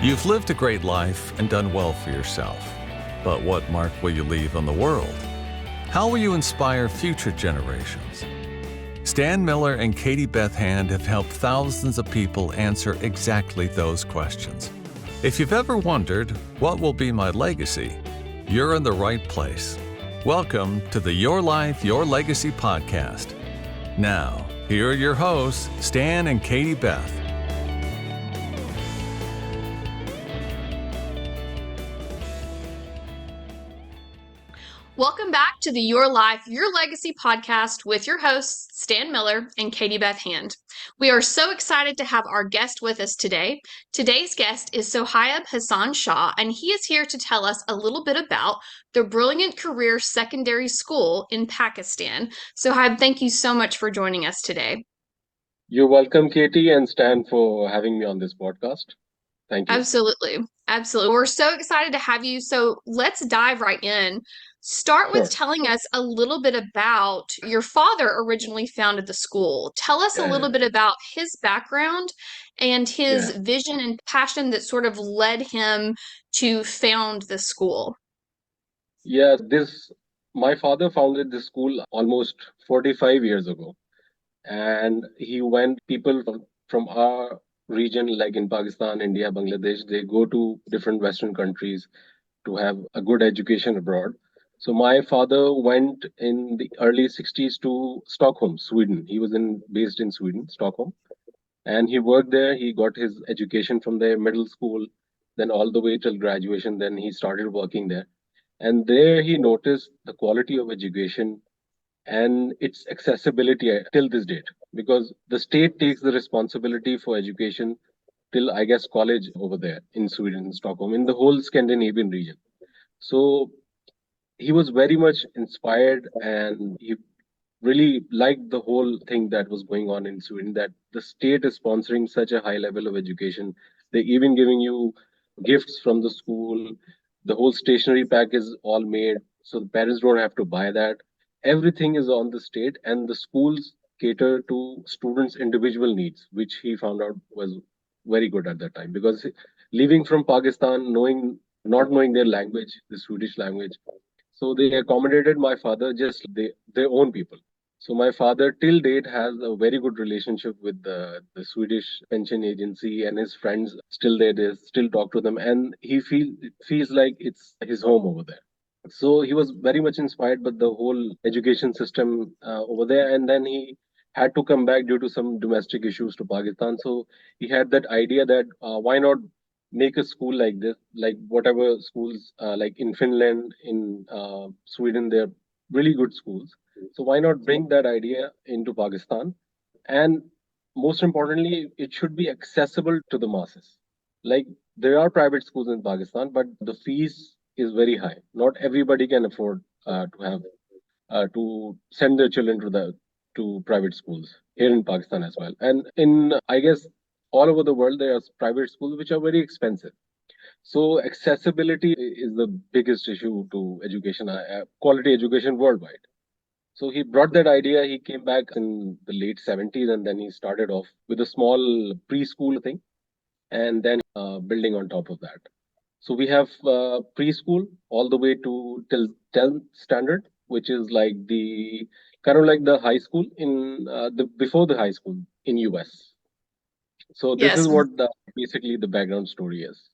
You've lived a great life and done well for yourself. But what mark will you leave on the world? How will you inspire future generations? Stan Miller and Katie Beth Hand have helped thousands of people answer exactly those questions. If you've ever wondered, what will be my legacy? You're in the right place. Welcome to the Your Life, Your Legacy podcast. Now, here are your hosts, Stan and Katie Beth. Welcome back to the Your Life, Your Legacy podcast with your hosts, Stan Miller and Katie Beth Hand. We are so excited to have our guest with us today. Today's guest is Sohaib Hasan Shah, and he is here to tell us a little bit about the Brilliant Career Secondary School in Pakistan. Sohaib, thank you so much for joining us today. You're welcome, Katie and Stan, for having me on this podcast. Thank you. Absolutely. We're so excited to have you. So let's dive right in. Start with telling us a little bit about your father originally founded the school. Tell us a little bit about his background and his vision and passion that sort of led him to found the school. My father founded this school almost 45 years ago. And he went, people from our region, like in Pakistan, India, Bangladesh, they go to different Western countries to have a good education abroad. So my father went in the early 60s to Stockholm, Sweden. He was based in Sweden, Stockholm. And he worked there. He got his education from there, middle school, then all the way till graduation. Then he started working there. And there he noticed the quality of education and its accessibility till this date, because the state takes the responsibility for education till, I guess, college over there in Sweden, Stockholm, in the whole Scandinavian region. So he was very much inspired, and he really liked the whole thing that was going on in Sweden, that the state is sponsoring such a high level of education. They're even giving you gifts from the school. The whole stationery pack is all made, so the parents don't have to buy that. Everything is on the state, and the schools cater to students' individual needs, which he found out was very good at that time. Because leaving from Pakistan, not knowing their language, the Swedish language, so they accommodated my father just their own people. So my father till date has a very good relationship with the Swedish pension agency, and his friends still there. They still talk to them, and he feels like it's his home over there. So he was very much inspired by the whole education system over there, and then he had to come back due to some domestic issues to Pakistan. So he had that idea that why not make a school like this, like whatever schools like in Finland, in Sweden, they're really good schools. So why not bring that idea into Pakistan? And most importantly, it should be accessible to the masses. Like, there are private schools in Pakistan, but the fees is very high. Not everybody can afford to send their children to private schools here in Pakistan as well. And in, I guess, all over the world, there are private schools which are very expensive. So accessibility is the biggest issue to education, quality education worldwide. So he brought that idea. He came back in the late 70s, and then he started off with a small preschool thing, and then building on top of that. So we have preschool all the way to till 10th standard, which is like the kind of like the high school in the before the high school in US. So this is what basically the background story is.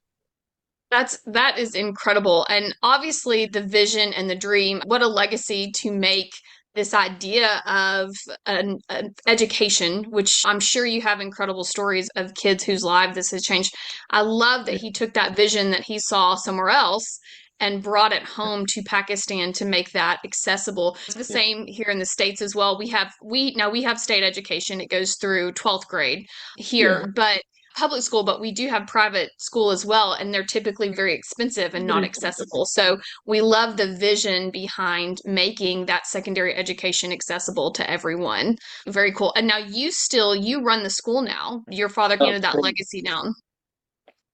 That is incredible. And obviously the vision and the dream, what a legacy to make this idea of an education, which I'm sure you have incredible stories of kids whose lives this has changed. I love that he took that vision that he saw somewhere else and brought it home to Pakistan to make that accessible. It's the same here in the States as well. We have state education. It goes through 12th grade here, but public school, but we do have private school as well, and they're typically very expensive and not accessible. So we love the vision behind making that secondary education accessible to everyone. Very cool. And now you run the school now. Your father handed that legacy down.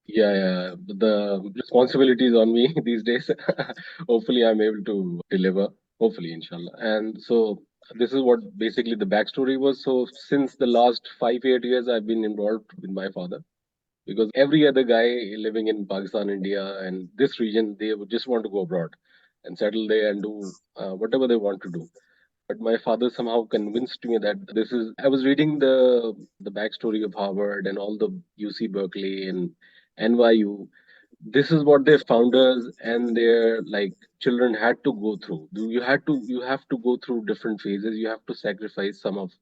Yeah. The responsibility is on me these days. Hopefully, I'm able to deliver. Hopefully, inshallah. And so this is what basically the backstory was. So since the last 5-8 years, I've been involved with my father. because every other guy living in Pakistan, India, and this region, they would just want to go abroad and settle there and do whatever they want to do. But my father somehow convinced me that this is. I was reading the backstory of Harvard and all the UC Berkeley and NYU. This is what their founders and their like children had to go through. You have to go through different phases. You have to sacrifice some of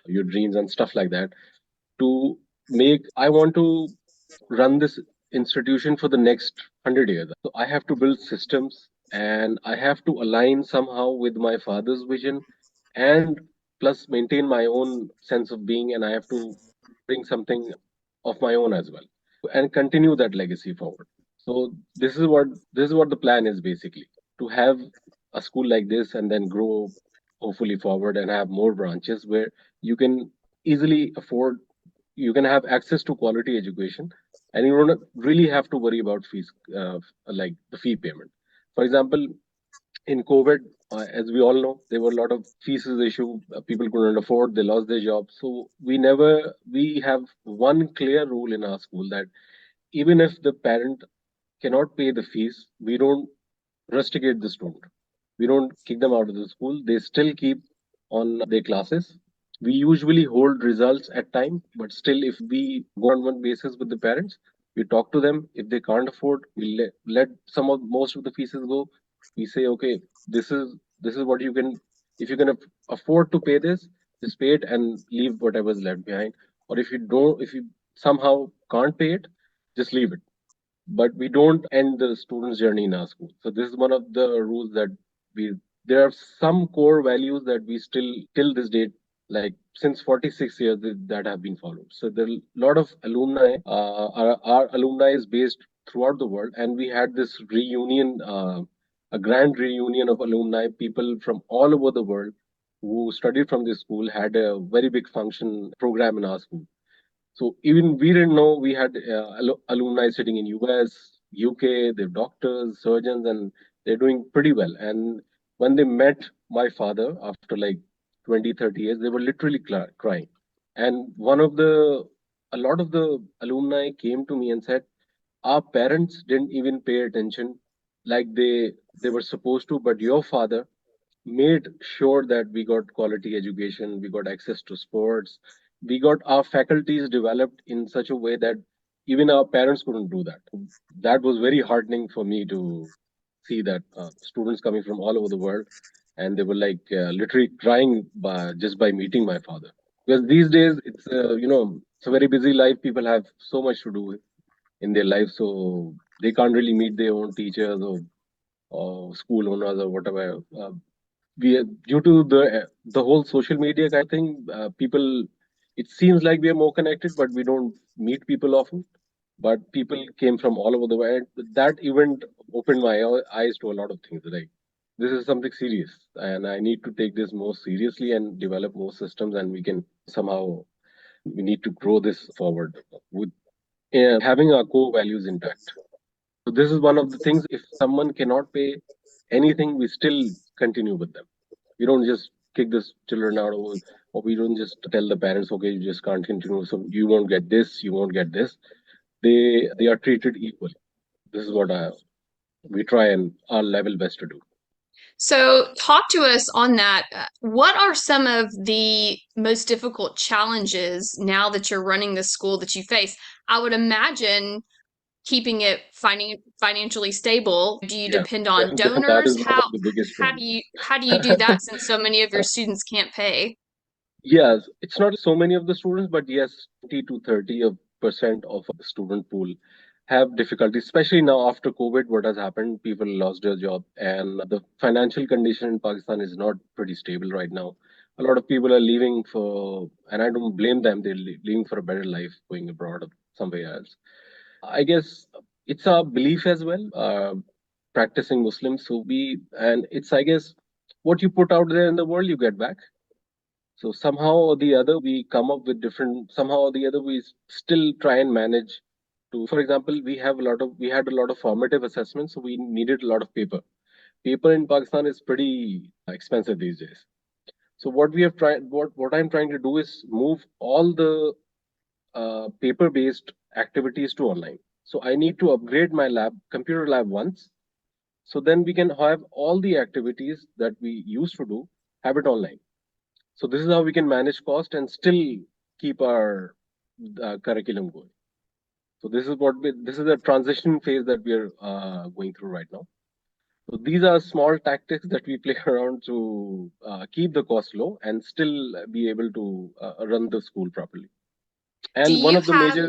your dreams and stuff like that to make. I want to run this institution for the next 100 years. So I have to build systems and I have to align somehow with my father's vision and plus maintain my own sense of being, and I have to bring something of my own as well and continue that legacy forward. So this is what the plan is basically, to have a school like this and then grow hopefully forward and have more branches where you can easily afford, you can have access to quality education, and you don't really have to worry about fees, like the fee payment. For example, in COVID, as we all know, there were a lot of fees issue. People couldn't afford; they lost their jobs. So we have one clear rule in our school that even if the parent cannot pay the fees, we don't rusticate the student. We don't kick them out of the school. They still keep on their classes. We usually hold results at time, but still, if we go on one basis with the parents, we talk to them. If they can't afford, we let some of most of the fees go. We say, okay, this is what you can. If you can afford to pay this, just pay it and leave whatever's left behind. Or if you somehow can't pay it, just leave it, but we don't end the student's journey in our school. So this is one of the rules that we. There are some core values that we still till this date, like since 46 years, that have been followed. So there are a lot of alumni. Our alumni is based throughout the world, and we had this reunion, a grand reunion of alumni, people from all over the world who studied from this school had a very big function program in our school. So even we didn't know we had alumni sitting in US, UK. They're doctors, surgeons, and they're doing pretty well. And when they met my father after like 20, 30 years, they were literally crying. And a lot of the alumni came to me and said, our parents didn't even pay attention like they were supposed to, but your father made sure that we got quality education, we got access to sports, we got our faculties developed in such a way that even our parents couldn't do that. That was very heartening for me to see that students coming from all over the world, and they were like literally crying just by meeting my father. Because these days it's it's a very busy life. People have so much to do in their life, so they can't really meet their own teachers or school owners or whatever. We Due to the whole social media kind of thing, people, it seems like we are more connected, but we don't meet people often. But people came from all over the world. That event opened my eyes to a lot of things. Like, this is something serious, and I need to take this more seriously and develop more systems, and we can somehow, we need to grow this forward with having our core values intact. So this is one of the things. If someone cannot pay anything, we still continue with them. We don't just kick the children out, or we don't just tell the parents, okay, you just can't continue. So you won't get this, you won't get this. They are treated equally. This is what we try and our level best to do. So, talk to us on that. What are some of the most difficult challenges now that you're running this school that you face? I would imagine keeping it financially stable. Do you Yeah, depend on that donors? is one of the biggest problems. How do you do that since so many of your students can't pay? Yes, it's not so many of the students, but yes, 20 to 30% of the student pool have difficulties, especially now after COVID. What has happened? People lost their job, and the financial condition in Pakistan is not pretty stable right now. A lot of people are leaving for, and I don't blame them, they're leaving for a better life, going abroad or somewhere else. I guess it's our belief as well, practicing Muslims. So and it's, I guess, what you put out there in the world, you get back. So somehow or the other, we come up with different. Somehow or the other, we still try and manage to. For example, we had a lot of formative assessments, so we needed a lot of paper. Paper in Pakistan is pretty expensive these days. So what I'm trying to do is move all the paper-based activities to online. So I need to upgrade my computer lab once. So then we can have all the activities that we used to do, have it online. So this is how we can manage cost and still keep our curriculum going. So this is a transition phase that we are going through right now. So these are small tactics that we play around to keep the cost low and still be able to run the school properly. Do And you have, one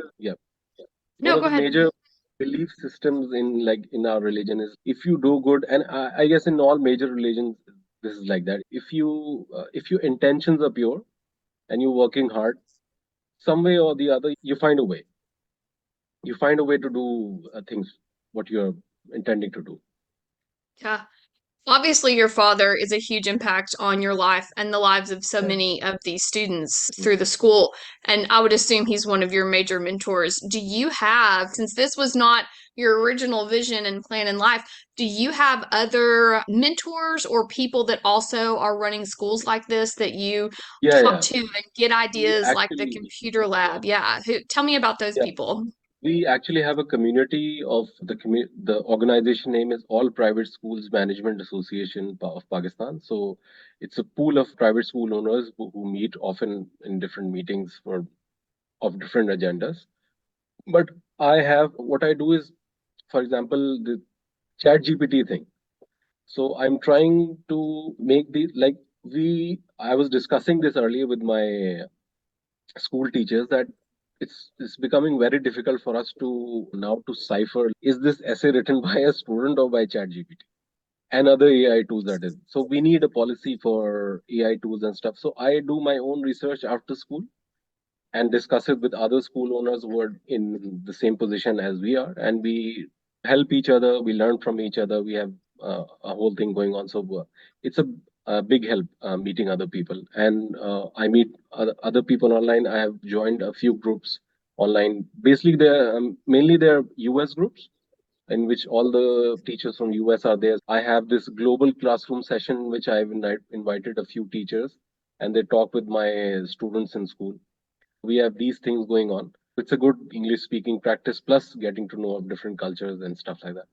no, of go the ahead. major belief systems in our religion is if you do good, and I guess in all major religions this is like that. If your intentions are pure and you're working hard, some way or the other, you find a way. You find a way to do things what you're intending to do. Yeah. Obviously, your father is a huge impact on your life and the lives of so Yeah. many of these students Mm. through the school. And I would assume he's one of your major mentors. Do you have, since this was not your original vision and plan in life, do you have other mentors or people that also are running schools like this that you Yeah, talk yeah. to and get We ideas like the actually, computer yeah, lab? Yeah. Tell me about those yeah. people. We actually have a community of the organization name is All Private Schools Management Association of Pakistan. So it's a pool of private school owners who meet often in different meetings for of different agendas. But I have what I do is, for example, the Chat GPT thing. So I'm trying to make the like we. I was discussing this earlier with my school teachers that it's becoming very difficult for us to now to cipher is this essay written by a student or by chat gpt and other AI tools that is. So we need a policy for AI tools and stuff. So I do my own research after school and discuss it with other school owners who are in the same position as we are, and we help each other, we learn from each other, we have a whole thing going on. So it's a big help meeting other people, and I meet other people online. I have joined a few groups online. Basically they're mainly they're US groups in which all the teachers from US are there. I have this global classroom session which I've invited a few teachers, and they talk with my students in school. We have these things going on. It's a good English speaking practice plus getting to know different cultures and stuff like that.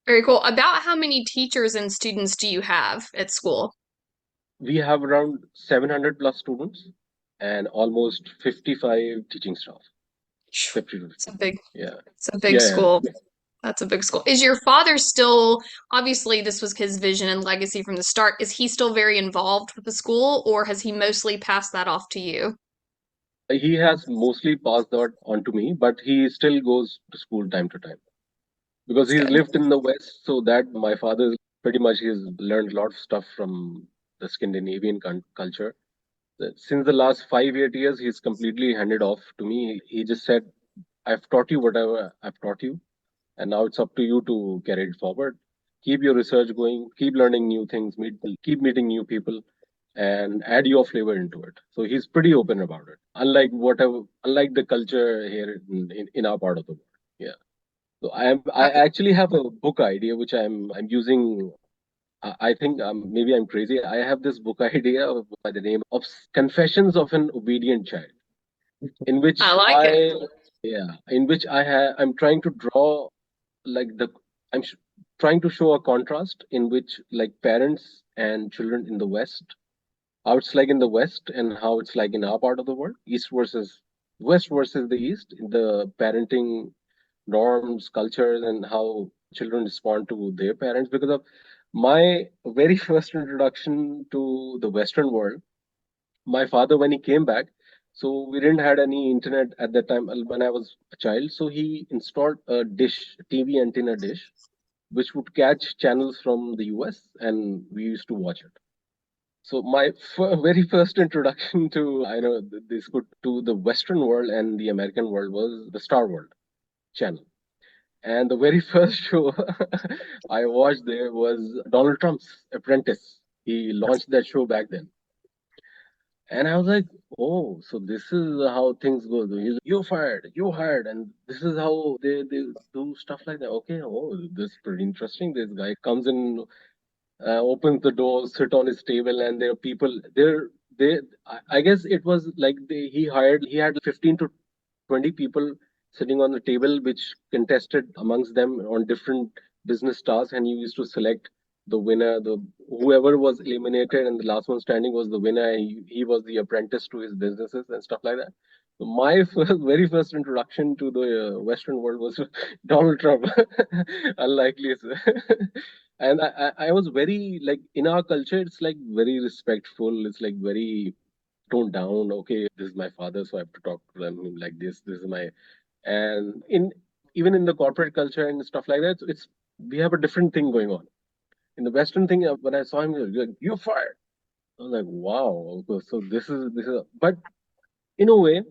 Very cool. About how many teachers and students do you have at school? We have around 700 plus students and almost 55 teaching staff. 50 to It's a big, yeah. it's a big Yeah, school. yeah. That's a big school. Is your father still, obviously, this was his vision and legacy from the start. Is he still very involved with the school, or has he mostly passed that off to you? He has mostly passed that on to me, but he still goes to school time to time because That's he's good. lived in the West. So that my father pretty much he's learned a lot of stuff from the Scandinavian culture. Since the last 5 8 years, he's completely handed off to me. He just said, I've taught you whatever I've taught you, and now it's up to you to carry it forward. Keep your research going, keep learning new things, keep meeting new people, and add your flavor into it. So he's pretty open about it. Unlike the culture here in our part of the world. Yeah. So I actually have a book idea which I'm using. I think maybe I'm crazy. I have this book idea by the name of Confessions of an Obedient Child, in I which like it. I'm trying to draw like the I'm sh- trying to show a contrast in which like parents and children in the West, how it's like in the West and how it's like in our part of the world, East versus West versus the East, in the parenting norms, cultures, and how children respond to their parents. Because of my very first introduction to the Western world, my father when he came back, so we didn't had any internet at that time when I was a child. So he installed a dish, TV antenna dish, which would catch channels from the US, and we used to watch it. So my very first introduction to this could to the Western world and the American world was the Star World channel. And the very first show I watched there was Donald Trump's Apprentice. He launched that show back then. And I was like, oh, so this is how things go. You're fired, you're hired. And this is how they do stuff like that. Okay, oh, this is pretty interesting. This guy comes in, opens the door, sit on his table, and there are people there. I guess it was like he had 15 to 20 people sitting on the table, which contested amongst them on different business tasks, and you used to select the winner. The whoever was eliminated and the last one standing was the winner. And he was the apprentice to his businesses and stuff like that. So my very first introduction to the Western world was Donald Trump. Unlikely. And I was very like in our culture, it's like very respectful. It's like very toned down. Okay, this is my father, so I have to talk to them like this. This is my and in even in the corporate culture and stuff like that, it's we have a different thing going on. In the Western thing, when I saw him, he was like, "You're fired." I was like, "Wow." Okay, so this is. But in a way,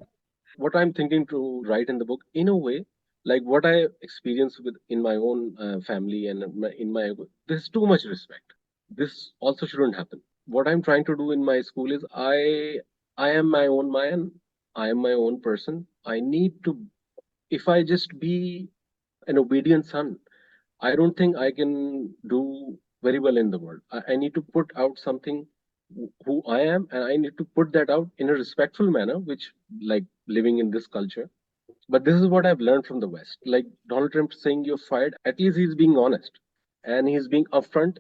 what I'm thinking to write in the book, in a way, like what I experienced with in my own family and in my there's too much respect. This also shouldn't happen. What I'm trying to do in my school is I am my own man. I am my own person. I need to if I just be an obedient son, I don't think I can do very well in the world. I need to put out something who I am, and I need to put that out in a respectful manner, which like living in this culture. But this is what I've learned from the West. Like Donald Trump saying you're fired, at least he's being honest and he's being upfront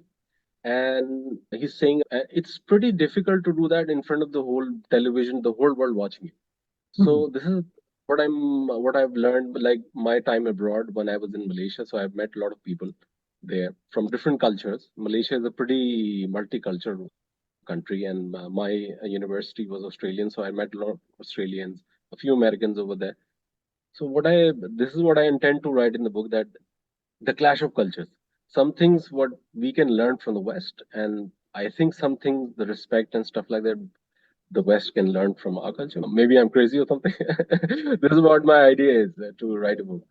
and he's saying it's pretty difficult to do that in front of the whole television, the whole world watching you. So this is what I've learned like my time abroad when I was in Malaysia. So I've met a lot of people there from different cultures. Malaysia is a pretty multicultural country, and my university was Australian, so I met a lot of Australians, a few Americans over there. So this is what I intend to write in the book, that the clash of cultures. Some things what we can learn from the West, and I think some things the respect and stuff like that the West can learn from our culture. Maybe I'm crazy or something. This is what my idea is to write a book.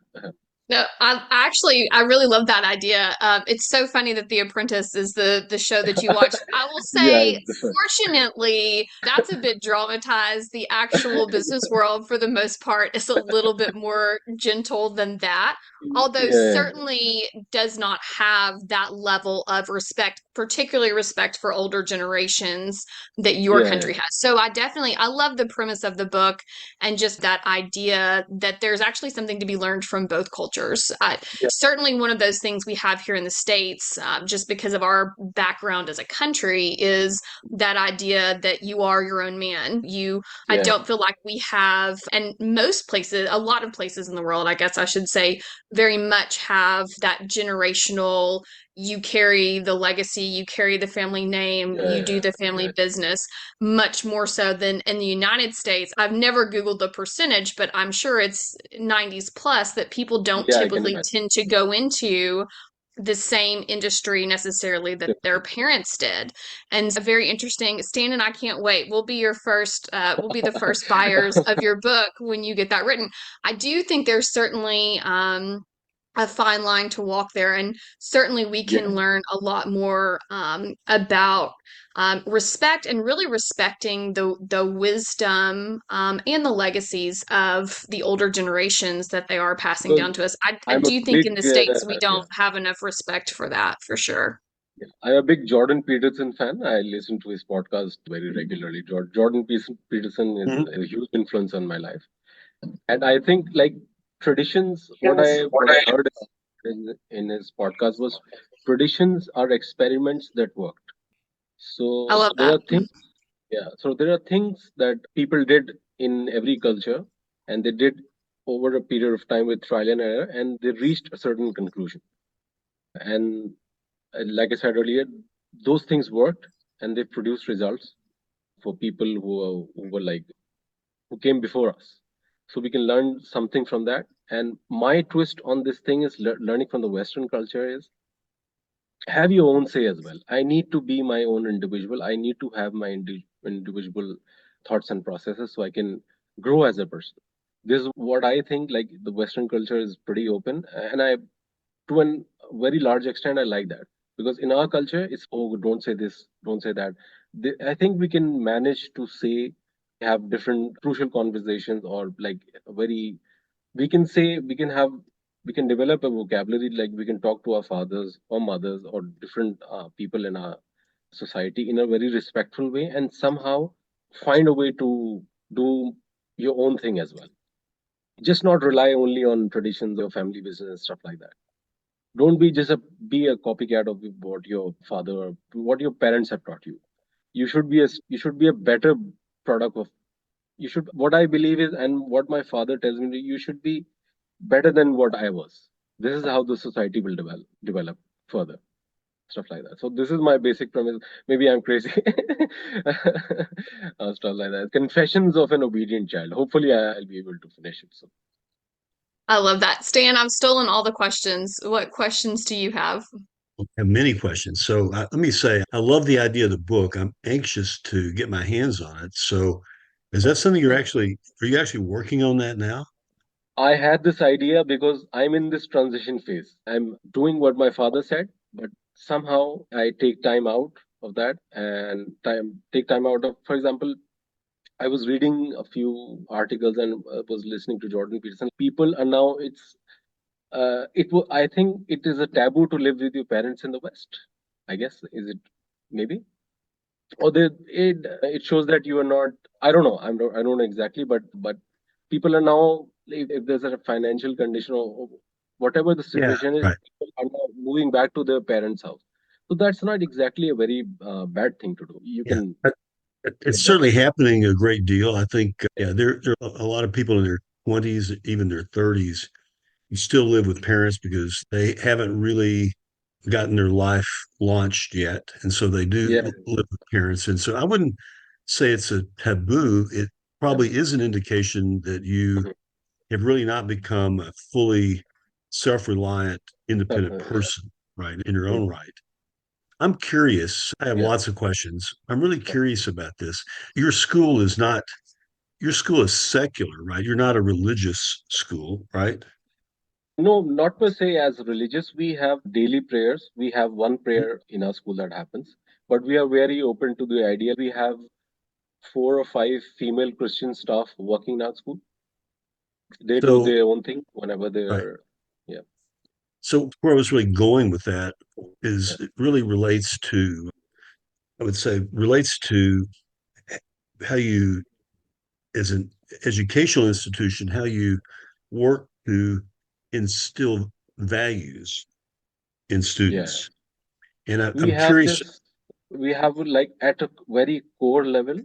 No, I really love that idea. It's so funny that The Apprentice is the show that you watch. I will Yeah, say, it's different. fortunately, that's a bit dramatized. The actual business world, for the most part, is a little bit more gentle than that. Although Yeah, certainly does not have that level of respect, particularly respect for older generations that your yeah, yeah, country has. So I love the premise of the book and just that idea that there's actually something to be learned from both cultures. yeah, Certainly, one of those things we have here in the States, just because of our background as a country, is that idea that you are your own man. I yeah. don't feel like we have, and most places, a lot of places in the world, I guess I should say, very much have that generational. You carry the legacy, you carry the family name, you do Yeah, the family yeah, business much more so than in the United States. I've never Googled the percentage, but I'm sure it's 90s plus that people don't yeah. I can typically imagine. tend to go into the same industry necessarily that their parents did. And so very interesting. Stan and I can't wait. We'll be the first buyers of your book when you get that written. I do think there's certainly a fine line to walk there. And certainly we Yeah. can learn a lot more about respect and really respecting the wisdom and the legacies of the older generations that they are passing Because down to us. I I'm a do think big in the States we yeah, don't have enough respect for that, for sure. yeah. I'm a big Jordan Peterson fan. I listen to his podcast very regularly. Peterson is a huge influence on my life, and I think like traditions. What I heard in his podcast was traditions are experiments that worked. I So love there that. are things, yeah. So there are things that people did in every culture, and they did over a period of time with trial and error, and they reached a certain conclusion. And like I said earlier, those things worked, and they produced results for people who were like who came before us. So we can learn something from that. And my twist on this thing is learning from the Western culture is have your own say as well. I need to be my own individual. I need to have my individual thoughts and processes so I can grow as a person. This is what I think. Like the Western culture is pretty open, and I, to a very large extent, I like that because in our culture, it's oh, don't say this, don't say that. I think we can manage to say have different crucial conversations or like a very we can say we can develop a vocabulary like we can talk to our fathers or mothers or different people in our society in a very respectful way and somehow find a way to do your own thing as well. just not rely only on traditions or family business and stuff like that. Don't be just be a copycat of what your father or what your parents have taught you. You should be a better product of, you should, what I believe is, and what my father tells me, you should be better than what I was. This is how the society will develop further, stuff like that. So this is my basic premise. Maybe I'm crazy. Stuff like that. Confessions of an Obedient Child. Hopefully I'll be able to finish it. So I love that. Stan, I've stolen all the questions. What questions do you have? I have many questions. So let me say, I love the idea of the book. I'm anxious to get my hands on it. So is that something are you actually working on that now? I had this idea because I'm in this transition phase. I'm doing what my father said, but somehow I take time out of that and take time out of, for example, I was reading a few articles and was listening to Jordan Peterson. People are now, I think it is a taboo to live with your parents in the West. I guess, is it, maybe? Or it shows that you are not, I don't know, I don't know exactly, but people are now, if there's a financial condition or whatever the Yeah, situation is, right. people are now moving back to their parents' house. So that's not exactly a very bad thing to do. You Yeah. can It's get that. certainly happening a great deal. I think, yeah, there are a lot of people in their 20s, even their 30s, who still live with parents because they haven't really gotten their life launched yet. And so they do Yeah. live with parents. And so I wouldn't say it's a taboo. It probably is an indication that you Mhm. have really not become a fully self-reliant, independent Yeah. person, right, in your Mhm. own right. I'm curious. I have Yeah. lots of questions. I'm really curious about this. Your school is not, your school is secular, right? You're not a religious school, right? No, not per se as religious. We have daily prayers. We have one prayer in our school that happens, but we are very open to the idea. We have 4 or 5 female Christian staff working in our school. They do So, their own thing whenever right. they're, yeah, So where I was really going with that yeah, is it really relates to, I would say, relates to how you, as an educational institution, how you work to instill values in yeah. students. And We I'm have curious. this. We have, like, at a very core level,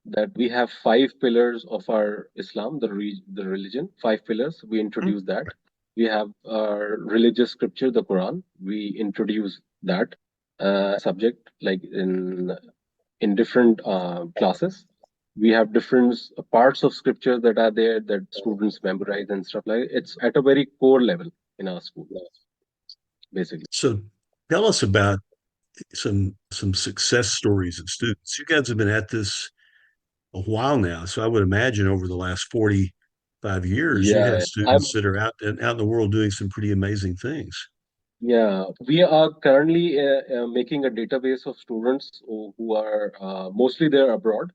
that we have 5 pillars of our Islam, the religion. 5 pillars. We introduce that. We have our religious scripture, the Quran. We introduce that subject, like, in different classes. We have different parts of scripture that are there that students memorize and stuff like that. It's at a very core level in our school, basically. So tell us about some success stories of students. You guys have been at this a while now, so I would imagine over the last 45 years, you Yeah, have I'm students that are out in the world doing some pretty amazing things. yeah. We are currently making a database of students who are mostly they're abroad.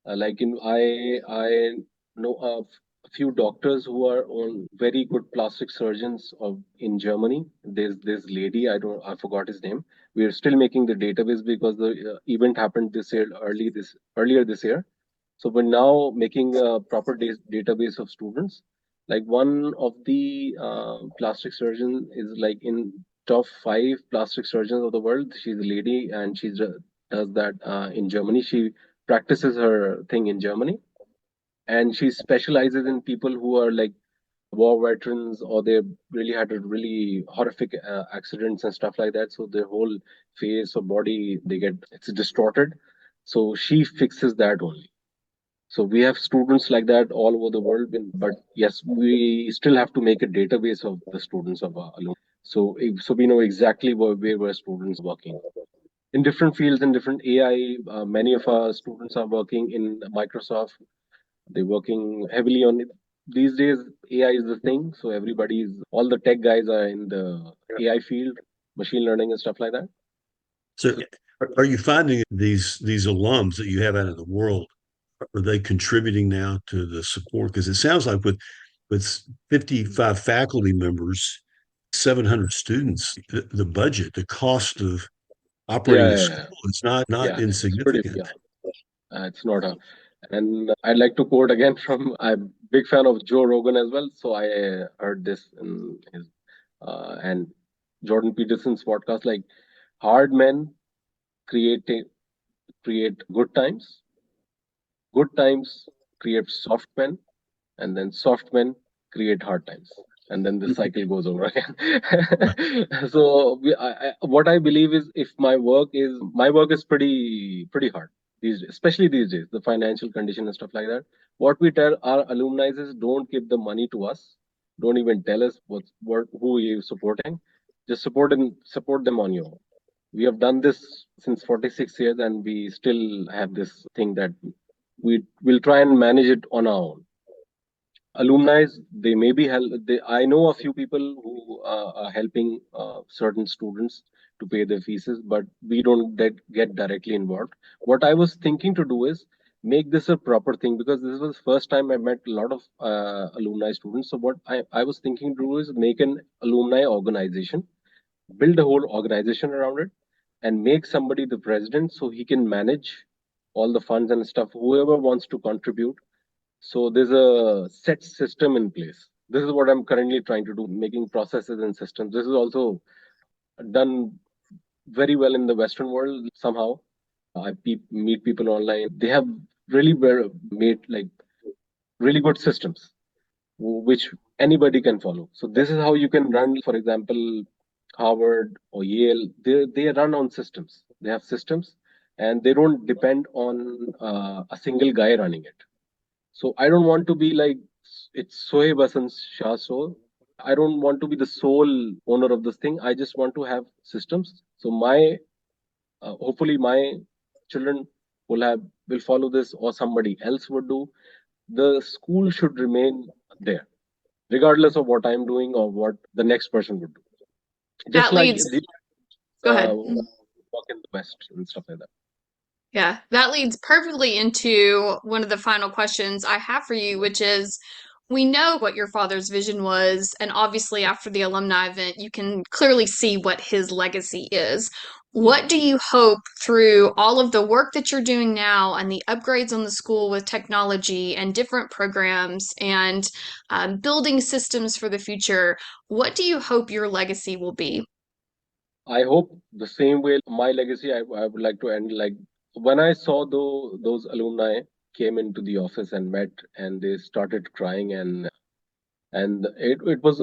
Like, I know a few doctors who are on very good plastic surgeons of in Germany. There's this lady, I forgot his name. We are still making the database because the event happened this year, earlier this year. So we're now making a proper database of students. Like, one of the plastic surgeon is, like, in top 5 plastic surgeons of the world. She's a lady, and does that in Germany. She practices her thing in Germany, and she specializes in people who are, like, war veterans, or they really had a really horrific accidents and stuff like that. So their whole face or body, it's distorted. So she fixes that only. So we have students like that all over the world. But yes, we still have to make a database of the students of our alumni. So we know exactly where students are working in different fields, in different AI. Many of our students are working in Microsoft. They're working heavily on it. These days, AI is the thing. So all the tech guys are in the AI field, machine learning and stuff like that. So, are you finding these alums that you have out in the world, are they contributing now to the support? Because it sounds like with 55 faculty members, 700 students, the budget, the cost of operating Yeah, a yeah, school yeah. is not Yeah, it's pretty. insignificant. Yeah, it's not a. And I'd like to quote again from big fan of Joe Rogan as well. So I heard this in his and Jordan Peterson's podcast. Like hard men create create good times. Good times create soft men, and then soft men create hard times, and then the cycle goes over again. So what I believe is, if my work is pretty hard these days, especially these days, the financial condition and stuff like that. What we tell our alumni is, don't give the money to us, don't even tell us what who you're supporting, just support them on your own. We have done this since 46 years, and we still have this thing that we will try and manage it on our own. Alumni, they may be I know a few people who are helping certain students to pay their fees, but we don't get directly involved. What I was thinking to do is make this a proper thing, because this was the first time I met a lot of alumni students. So what I was thinking to do is make an alumni organization, build a whole organization around it, and make somebody the president so he can manage all the funds and stuff, whoever wants to contribute. So there's a set system in place. This is what I'm currently trying to do, making processes and systems. This is also done very well in the Western world somehow. Meet people online. They have really made like really good systems, which anybody can follow. So this is how you can run, for example, Harvard or Yale. They run on systems. They have systems, and they don't depend on a single guy running it. So I don't want to be like it's Sohaib Hassan's Shah. So I don't want to be the sole owner of this thing. I just want to have systems. So my hopefully my children will follow this, or somebody else would do. The school should remain there, regardless of what I'm doing or what the next person would do. Just That like leads. Go ahead. Work in the West and stuff like that. Yeah, that leads perfectly into one of the final questions I have for you, which is, we know what your father's vision was, and obviously after the alumni event, you can clearly see what his legacy is. What do you hope, through all of the work that you're doing now and the upgrades on the school with technology and different programs and building systems for the future, what do you hope your legacy will be? I hope the same way my legacy, I would like to end like when I saw those alumni came into the office and met, and they started crying, and it was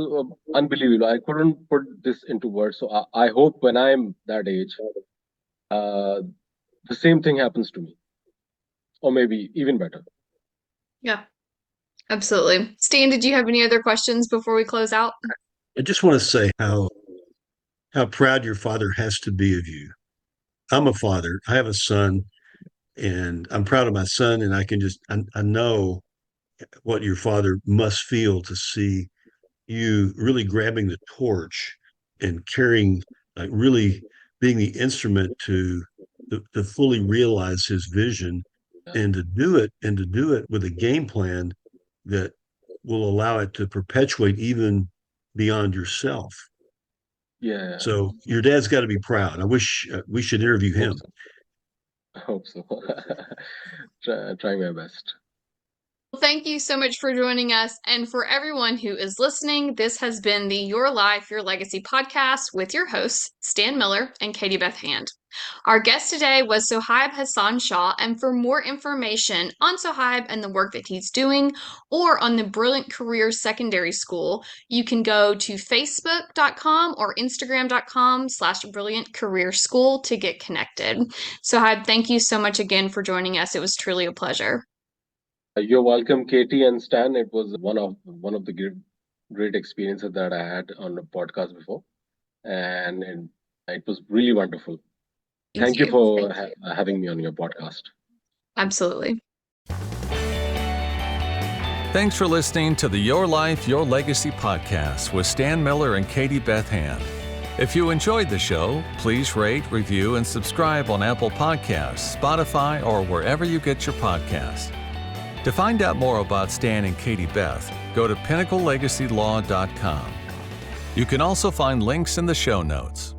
unbelievable. I couldn't put this into words. So I hope when I'm that age, uh, the same thing happens to me, or maybe even better. Yeah, absolutely. Stan, did you have any other questions before we close out? I just want to say how proud your father has to be of you. I'm a father. I have a son, and I'm proud of my son. And I know what your father must feel to see you really grabbing the torch and carrying, like really being the instrument to fully realize his vision, and to do it with a game plan that will allow it to perpetuate even beyond yourself. Yeah, So your dad's got to be proud. I wish we should interview him. I hope so. Trying my best. Thank you so much for joining us. And for everyone who is listening, this has been the Your Life, Your Legacy podcast with your hosts, Stan Miller and Katie Beth Hand. Our guest today was Sohaib Hasan Shah, and for more information on Sohaib and the work that he's doing, or on the Brilliant Careers Secondary School, you can go to facebook.com or instagram.com/Brilliant Career School to get connected. Sohaib, thank you so much again for joining us. It was truly a pleasure. You're welcome, Katie and Stan. It was one of the great experiences that I had on the podcast before, and it was really wonderful. Thank you for having me on your podcast. Absolutely. Thanks for listening to the Your Life, Your Legacy podcast with Stan Miller and Katie Beth Hand. If you enjoyed the show, please rate, review, and subscribe on Apple Podcasts, Spotify, or wherever you get your podcasts. To find out more about Stan and Katie Beth, go to pinnaclelegacylaw.com. You can also find links in the show notes.